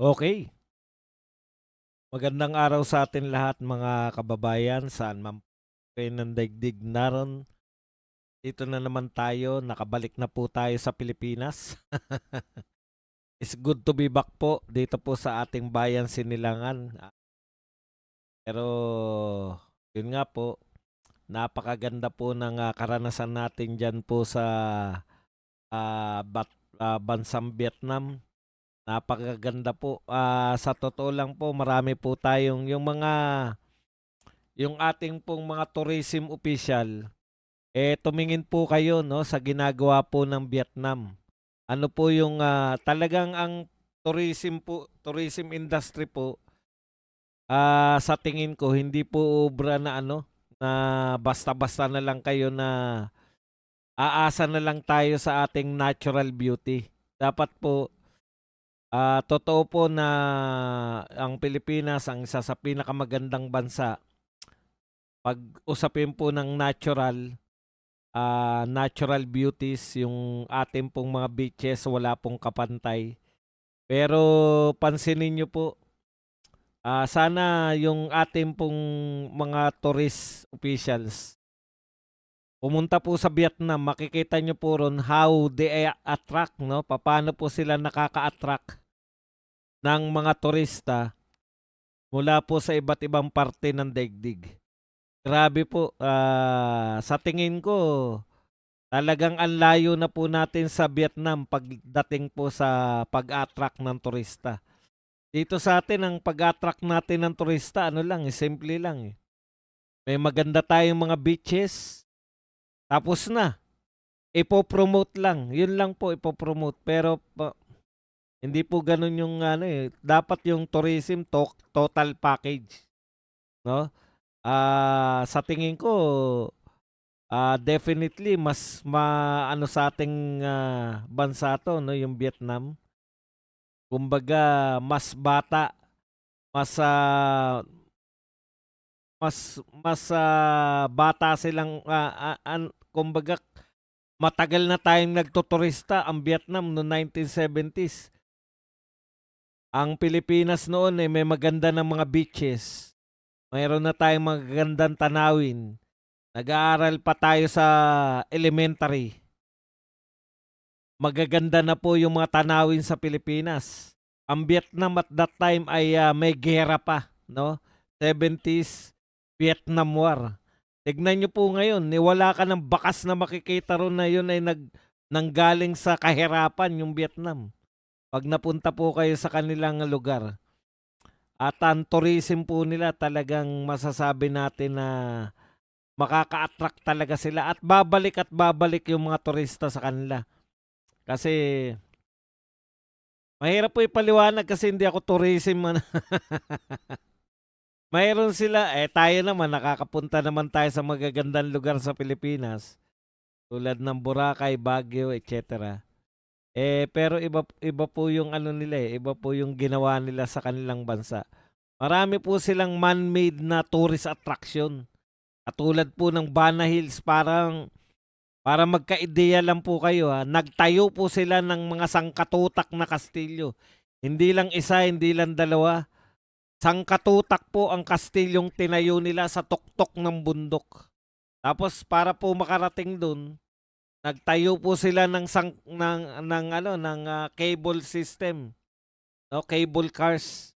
Okay, magandang araw sa atin lahat mga kababayan, saan man kayo ng daigdig naroon. Dito na naman tayo, nakabalik na po tayo sa Pilipinas. It's good to be back po dito po sa ating bayan Sinilangan. Pero yun nga po, napakaganda po ng karanasan natin dyan po sa bansang Vietnam. Napakaganda po. Sa totoo lang po, marami po tayong yung ating pong mga tourism official, tumingin po kayo 'no, sa ginagawa po ng Vietnam. Ano po yung, talagang ang tourism industry po, sa tingin ko hindi po obra na ano, na basta-basta na lang kayo na aasa na lang tayo sa ating natural beauty. Dapat po, totoo po na ang Pilipinas ang isa sa pinakamagandang bansa 'pag usapin po ng natural beauties, yung ating pong mga beaches wala pong kapantay. Pero pansinin niyo po, sana yung ating pong mga tourist officials, pumunta po sa Vietnam, makikita niyo po ron how they attract 'no, papaano po sila nakaka-attract ng mga turista mula po sa iba't ibang parte ng daigdig. Grabe po, sa tingin ko talagang ang layo na po natin sa Vietnam pagdating po sa pag-attract ng turista. Dito sa atin ang pag-attract natin ng turista ano lang, simple lang, eh. May maganda tayong mga beaches, tapos na. Ipo-promote lang, 'yun lang po ipo-promote. Pero hindi po gano'n yung ano, eh, dapat yung tourism total package, 'no? Sa tingin ko, definitely mas maano sa ating, bansa 'to 'no, yung Vietnam. Kumbaga mas bata, mas, bata silang, kumbaga matagal na tayong nagtuturista ang Vietnam no 1970s. Ang Pilipinas noon, eh, may maganda ng mga beaches, mayroon na tayong magagandang tanawin. Nag-aaral pa tayo sa elementary, magaganda na po yung mga tanawin sa Pilipinas. Ang Vietnam at that time ay, may giyera pa 'no, 70s Vietnam War. Tignan niyo po ngayon, wala ka ng bakas na makikita ro'n na yun ay nanggaling sa kahirapan yung Vietnam. 'Pag napunta po kayo sa kanilang lugar at ang tourism po nila talagang masasabi natin na makaka-attract talaga sila at babalik yung mga turista sa kanila. Kasi mahirap po ipaliwanag kasi hindi ako tourism ano. Mayroon sila, tayo naman nakakapunta naman tayo sa magagandang lugar sa Pilipinas, tulad ng Boracay, Baguio, etc. Pero iba iba po yung ano nila, iba po yung ginawa nila sa kanilang bansa. Marami po silang man-made na tourist attraction. Katulad po ng Bana Hills, para magka-ideya lang po kayo, nagtayo po sila ng mga sangkatutak na kastilyo. Hindi lang isa, hindi lang dalawa. Sangkatutak po ang kastilyong tinayo nila sa tuktok ng bundok. Tapos para po makarating dun, nagtayo po sila ng ano ng cable system, no, cable cars.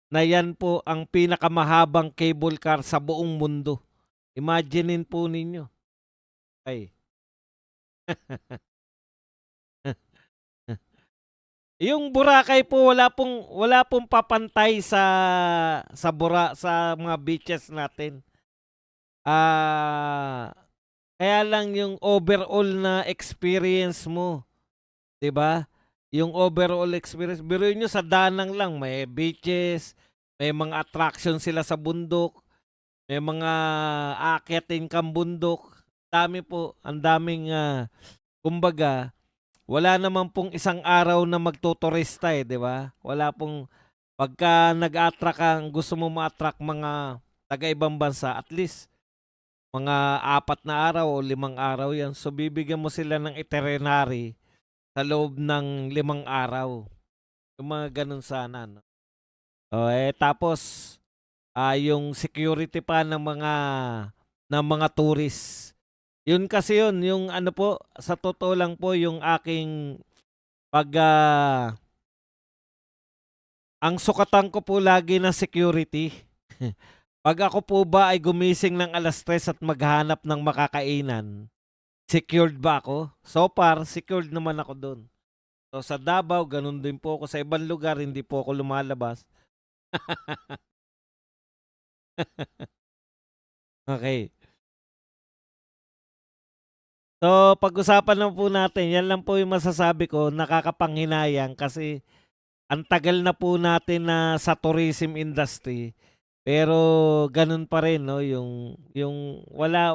Na yan po ang pinakamahabang cable car sa buong mundo. Imaginein po ninyo. Ay. Yung Boracay po wala pong papantay sa mga beaches natin. Ah, Kaya lang yung overall na experience mo, 'di ba? Yung overall experience, biruin niyo sa Danang lang may beaches, may mga attraction sila sa bundok, may mga aakyatin kang bundok. Dami po, ang daming, kumbaga wala naman pong isang araw na magtuturista, 'di ba? Wala pong pagka nag-a-attract kang gusto mo ma-attract mga taga-ibang bansa, at least mga 4 na araw o 5 araw 'yan. So, bibigyan mo sila ng itinerary sa loob ng 5 araw. Yung mga ganun sana, no? Tapos yung security pa ng mga tourist. Yun kasi yun, yung ano po, sa totoo lang po yung aking pag ang sukatan ko po lagi ng security. Pag ako po ba ay gumising ng 3:00 at maghanap ng makakainan, secured ba ako? So far, secured naman ako dun. So sa Davao, ganun din po ako. Sa ibang lugar, hindi po ako lumalabas. Okay. So, pag-usapan lang po natin, yan lang po yung masasabi ko, nakakapanghinayang kasi ang tagal na po natin na sa tourism industry, pero ganun pa rin, no, yung wala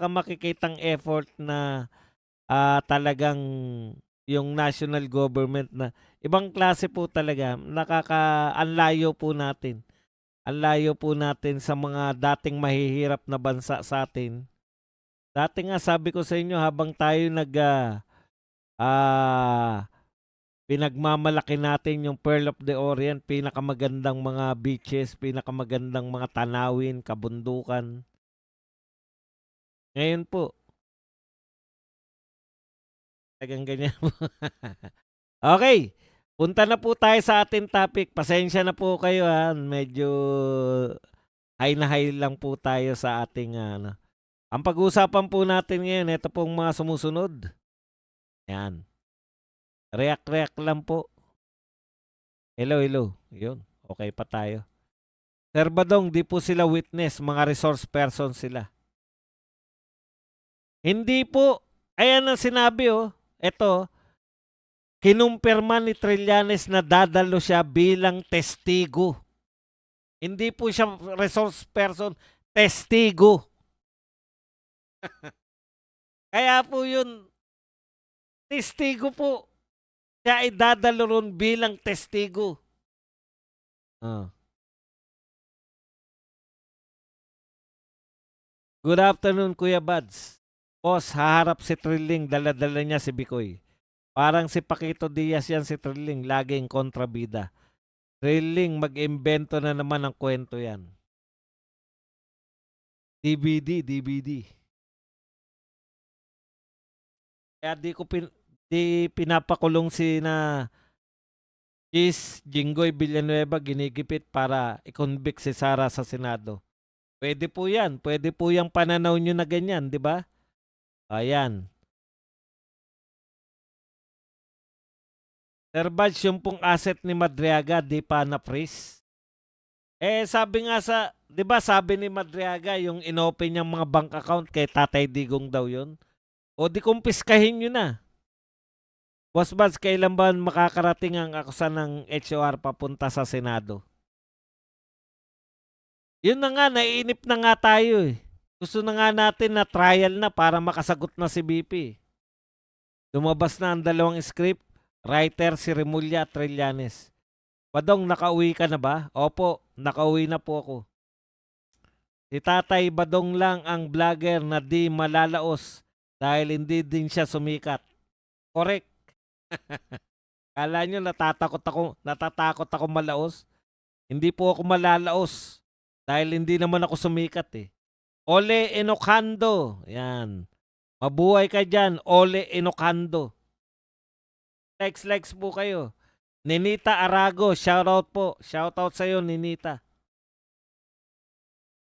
kang makikitang effort na talagang yung national government na ibang klase po talaga, ang layo po natin. Ang layo po natin sa mga dating mahihirap na bansa sa atin. Dati nga sabi ko sa inyo habang tayo ah, pinagmamalaki natin yung Pearl of the Orient, pinakamagandang mga beaches, pinakamagandang mga tanawin, kabundukan. Ngayon po, tagang ganyan po. Okay, punta na po tayo sa ating topic. Pasensya na po kayo ha, medyo high na high lang po tayo sa ating ano. Ang pag-uusapan po natin ngayon, ito pong mga sumusunod. Yan. React lang po. Hello, hello. Yun. Okay pa tayo. Sir Badong, di po sila witness. Mga resource person sila. Hindi po. Ayan ang sinabi oh. Ito, kinumpirma ni Trillanes na dadalo siya bilang testigo. Hindi po siya resource person, testigo. Kaya po yun, testigo po. Siya ay dadalo ron bilang testigo. Good afternoon, Kuya Bads. Boss, haharap si Trilling, dala-dala niya si Bikoy. Parang si Paquito Diaz yan si Trilling, laging kontrabida. Trilling, mag-imbento na naman ng kwento yan. DVD. Kaya di pinapakulong si na Jinggoy Villanueva ginigipit para i-convict si Sara sa Senado. Pwede po yan. Pwede po yung pananaw nyo na ganyan, di ba? Ayan. Sir Badge, yung pong asset ni Madriaga, di pa na-freeze. Sabi nga di ba sabi ni Madriaga, yung inopen niyang mga bank account kay Tatay Digong daw yun? O di kumpiskahin nyo na. Boss Badge, kailan ba makakarating ang akusan ng HOR papunta sa Senado? Yun na nga, naiinip na nga tayo eh. Gusto na nga natin na trial na para makasagot na si BP. Lumabas na ang dalawang script, writer si Remulla at Trillanes. Badong, nakauwi ka na ba? Opo, nakauwi na po ako. Si Tatay Badong lang ang vlogger na di malalaos dahil hindi din siya sumikat. Correct. Kala nyo natatakot ako malaos? Hindi po ako malalaos dahil hindi naman ako sumikat eh. Ole Enocando. Yan. Mabuhay ka dyan. Ole Enocando. Likes po kayo. Ninita Arago, shoutout po. Shoutout sa'yo, Ninita.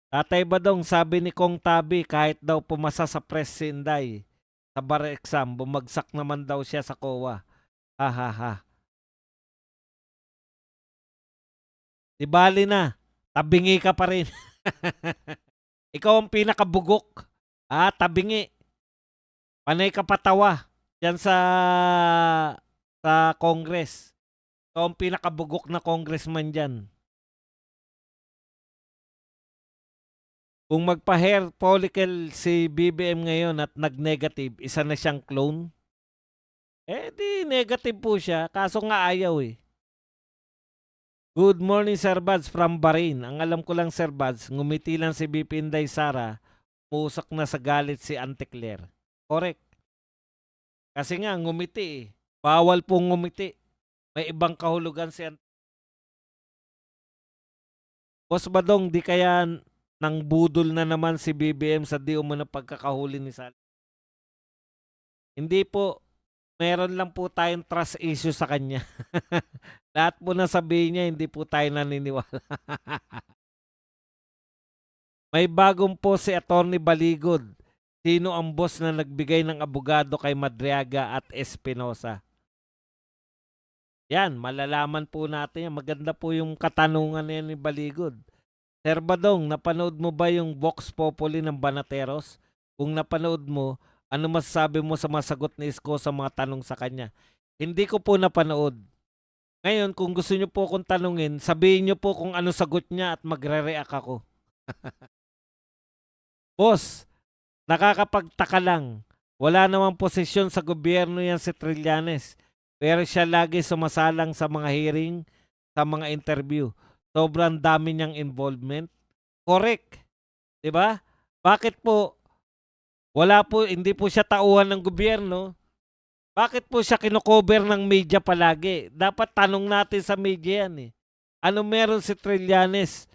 Tatay Badong, sabi ni Kong Tabi, kahit daw pumasa sa press si Inday, sa bar exam, bumagsak naman daw siya sa COA. Ha ha ha. Di bali na, tabingi ka pa rin. Ikaw ang pinakabugok. Tabingi. Panay ka patawa yan sa Congress. Ikaw ang pinakabugok na congressman dyan. Kung magpa-hair follicle si BBM ngayon at nag-negative, isa na siyang clone. Di negative po siya. Kaso nga ayaw eh. Good morning, Sir Bads from Bahrain. Ang alam ko lang, Sir Bads, ngumiti lang si BP Inday Sara, pusak na sa galit si Auntie Claire. Correct. Kasi nga, ngumiti eh. Bawal pong ngumiti. May ibang kahulugan si Boss Badong, di kaya nang budol na naman si BBM sa di umano pagkakahuli ni Sal. Hindi po, meron lang po tayong trust issue sa kanya. Lahat po na sabihin niya, hindi po tayo naniniwala. May bagong po si Attorney Baligod. Sino ang boss na nagbigay ng abogado kay Madriaga at Espinosa? Yan, malalaman po natin yan. Maganda po yung katanungan niya ni Baligod. Sir Badong, napanood mo ba yung Vox Populi ng Banateros? Kung napanood mo, ano masasabi mo sa mga sagot ni Isko sa mga tanong sa kanya? Hindi ko po napanood. Ngayon, kung gusto niyo po akong tanungin, sabihin niyo po kung ano sagot niya at magre-react ako. Boss, nakakapagtaka lang. Wala namang posisyon sa gobyerno yan si Trillanes. Pero siya lagi sumasalang sa mga hearing, sa mga interview. Sobrang dami niyang involvement. Correct. 'Di ba? Bakit po wala po, hindi po siya tauhan ng gobyerno? Bakit po siya kino-cover ng media palagi? Dapat tanong natin sa media yan eh. Ano meron si Trillanes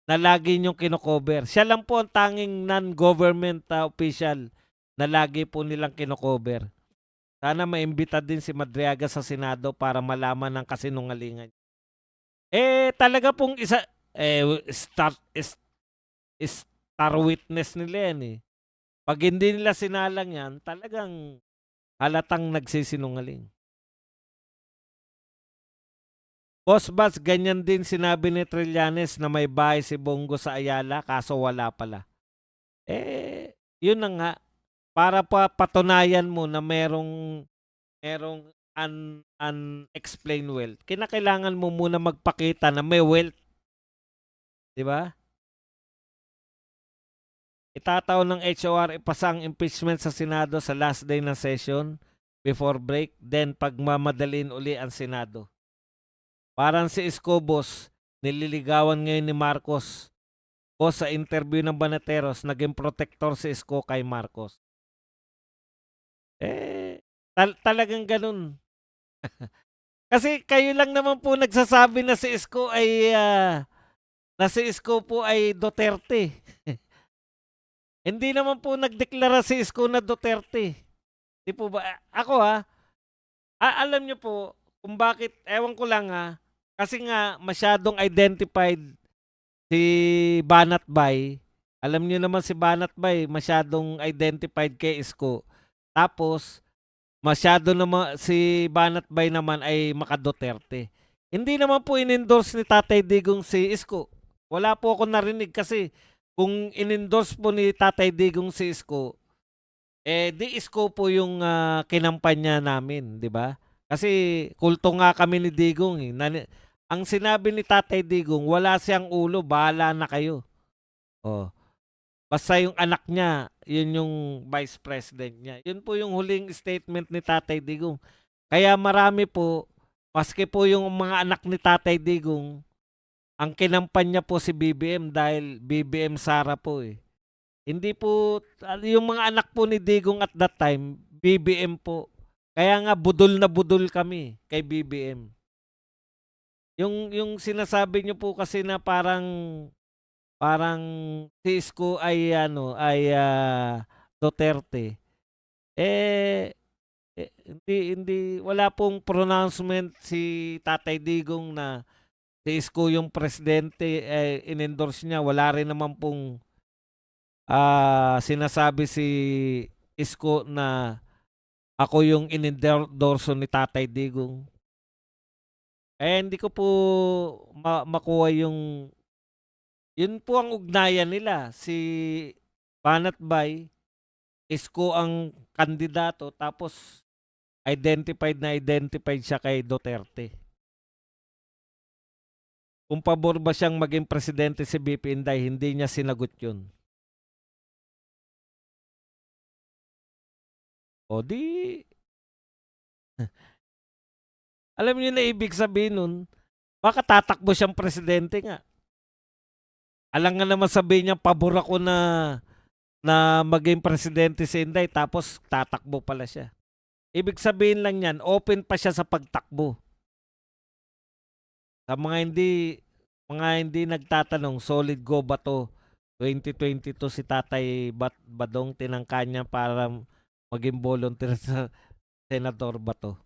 na lagi niyong kino-cover? Siya lang po ang tanging non-government official na lagi po nilang kino-cover. Sana maimbita din si Madriaga sa Senado para malaman ng kasinungalingan. Talaga pong isa, star witness nila yan eh. Pag hindi nila sinalang yan, talagang halatang nagsisinungaling. Boss Bas, ganyan din sinabi ni Trillanes na may bahay si Bongo sa Ayala kaso wala pala. Yun na nga. Para pa patunayan mo na merong unexplained wealth, kinakailangan mo muna magpakita na may wealth. Di ba? Itataon ng HOR ipasa ang impeachment sa Senado sa last day ng session before break, then pagmamadalin uli ang Senado. Parang si Escobos, nililigawan ngayon ni Marcos. O sa interview ng Banateros, naging protector si Esco kay Marcos. Talagang ganun. Kasi kayo lang naman po nagsasabi na si Esco ay po ay Duterte. Hindi naman po nagdeklara si Esco na Duterte. Di po ba? Ako alam niyo po kung bakit, ewan ko lang kasi nga masyadong identified si Banat Bay. Alam niyo naman si Banat Bay, masyadong identified kay Esco. Tapos, masyado naman si Banat Bay naman ay maka-Duterte. Hindi naman po in-endorse ni Tatay Digong si Esco. Wala po ako narinig kasi kung in-endorse po ni Tatay Digong si Esco, di Esco po yung kinampanya namin, di ba? Kasi kulto nga kami ni Digong eh. Ang sinabi ni Tatay Digong, wala siyang ulo, bahala na kayo. Oh. Basta yung anak niya, yun yung vice president niya. Yun po yung huling statement ni Tatay Digong. Kaya marami po, maski po yung mga anak ni Tatay Digong, ang kinampanya po si BBM dahil BBM Sara po eh. Hindi po, yung mga anak po ni Digong at that time, BBM po. Kaya nga budol na budol kami kay BBM. Yung sinasabi niyo po kasi na parang si Isko ay Duterte. Hindi wala pong pronouncement si Tatay Digong na si Isko yung presidente, in-endorse niya. Wala rin naman pong sinasabi si Isko na ako yung in-endorso ni Tatay Digong. Hindi ko po makuha yung yun po ang ugnayan nila. Si Banat Bay, Isko ang kandidato, tapos identified siya kay Duterte. Kung pabor ba siyang maging presidente si BP Inday, hindi niya sinagot yun. O di, alam niyo na ibig sabihin nun, baka tatakbo siyang presidente nga. Alam nga naman sabihin niya, pabor ako na maging presidente si Inday, tapos tatakbo pala siya. Ibig sabihin lang yan, open pa siya sa pagtakbo. Sa mga hindi nagtatanong, solid go ba 'to? 2022 si Tatay Badong tinangka niya para maging volunteer sa Senador Bato.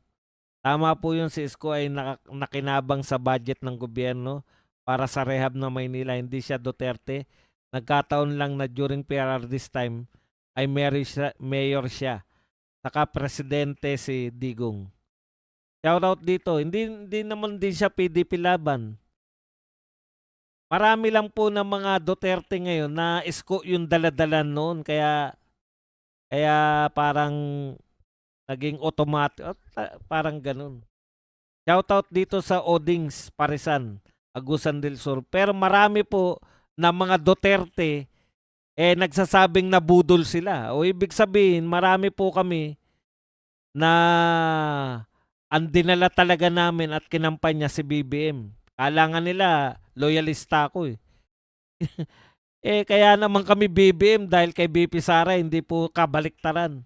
Tama po yun, si Isko ay nakinabang sa budget ng gobyerno para sa rehab ng Maynila. Hindi siya Duterte. Nagkataon lang na during PRR this time ay mayor siya. Saka presidente si Digong. Shoutout dito. Hindi naman din siya PDP laban. Marami lang po ng mga Duterte ngayon na Isko yung daladala noon. Kaya parang naging automatic. Parang ganun. Shoutout dito sa Odings, Parisan, Agusan del Sur. Pero marami po na mga Duterte nagsasabing nabudol sila. O ibig sabihin, marami po kami na ang dinala talaga namin at kinampanya si BBM. Kailangan nila, loyalista ako eh. Kaya naman kami BBM dahil kay BP Sara, hindi po kabaliktaran.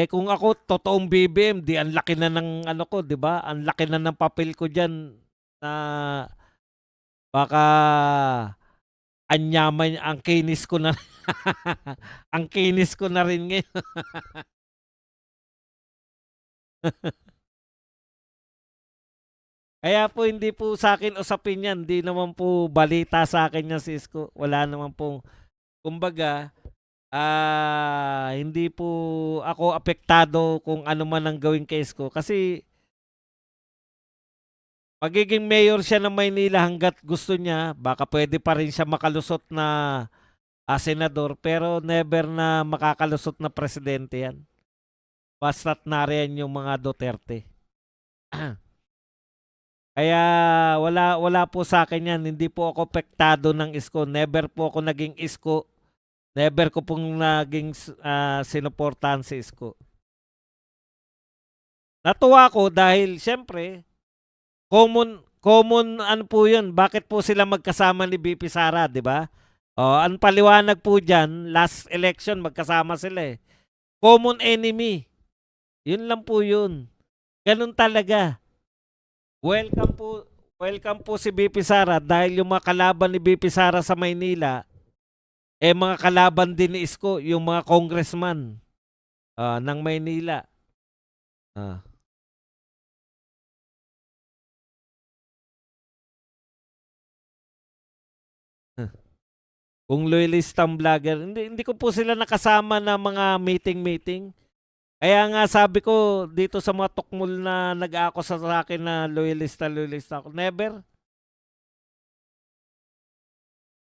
Kung ako totoong BBM, di ang laki na ng ano ko, 'di ba? Ang laki na ng papel ko diyan na baka anyaman ang kinis ko na ang kinis ko na rin ngayon. Kaya po hindi po sa akin usapin yan. Hindi naman po balita sa akin yan, Cisco. Wala naman pong, kumbaga, hindi po ako apektado kung ano man ang gawin kay Isko. Kasi magiging mayor siya ng Maynila hanggat gusto niya. Baka pwede pa rin siya makalusot na senador. Pero never na makakalusot na presidente yan. Basta't nariyan yung mga Duterte. Kaya wala po sa akin yan. Hindi po ako apektado ng Isko. Never po ako naging Isko. Never ko pong naging sinuportahan si Isko. Natuwa ko dahil syempre, common ano po yun. Bakit po sila magkasama ni BP Sara, di ba? Ang paliwanag po dyan, last election magkasama sila eh. Common enemy. Yun lang po yun. Ganun talaga. Welcome po si BP Sara dahil yung mga kalaban ni BP Sara sa Maynila, mga kalaban din ni Isko, yung mga congressman ng Maynila. Kung loyalistang vlogger, hindi ko po sila nakasama na mga meeting. Kaya nga sabi ko dito sa mga tukmol na nag-ako sa akin na loyalista ako. Never.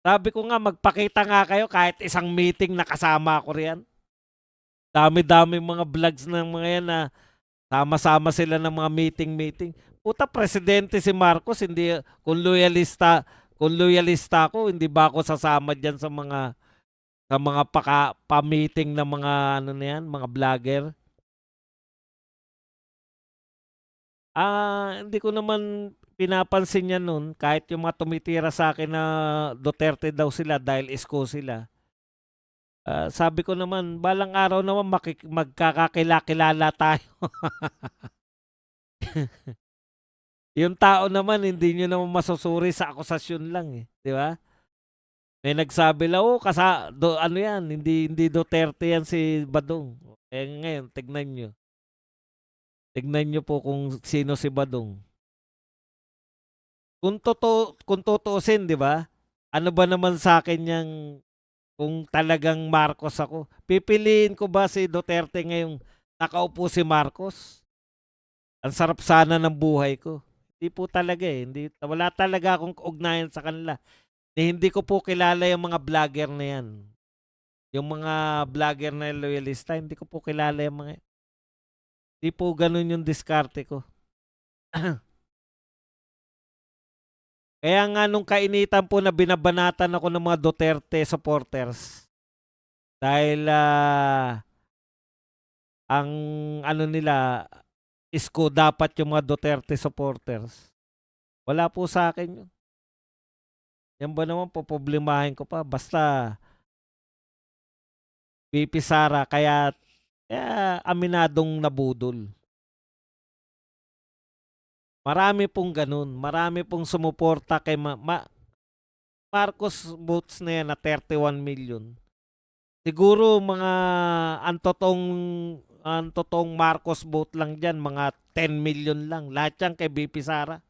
Sabi ko nga magpakita nga kayo kahit isang meeting nakasama ko riyan. Dami-dami mga vlogs ng mga yan na sama-sama sila ng mga meeting. Puta, presidente si Marcos, hindi kung loyalista ako, hindi ba ako sasama diyan sa mga pa-meeting ng mga ano na yan, mga vlogger? Hindi ko naman pinapansin yan nun kahit yung mga tumitira sa akin na Duterte daw sila dahil Isko sila. Sabi ko naman, balang araw naman magkakakilala tayo. Yung tao naman, hindi nyo naman masusuri sa akusasyon lang eh. Di ba? May nagsabi lang, ano yan, hindi Duterte yan si Badong. Ngayon, tignan nyo. Tignan nyo po kung sino si Badong. Kung tutuusin, di ba? Ano ba naman sa akin yung kung talagang Marcos ako? Pipiliin ko ba si Duterte ngayong nakaupo si Marcos? Ang sarap sana ng buhay ko. Hindi po talaga eh. Wala talaga akong ugnayan sa kanila. Hindi ko po kilala yung mga vlogger na yan. Yung mga vlogger na loyalista, hindi ko po kilala yung mga. Hindi po ganun yung diskarte ko. Kaya nga nung kainitan po na binabanatan ako ng mga Duterte supporters dahil ang ano nila Isko dapat yung mga Duterte supporters. Wala po sa akin yun. Yan ba naman poproblemahin ko pa basta BP Sara kaya aminadong nabudol. Marami pong ganun. Marami pong sumuporta kay Marcos votes na yan na 31 million. Siguro mga ang totoong ang totoong Marcos vote lang diyan mga 10 million lang. Lahat yan kay BP Sara.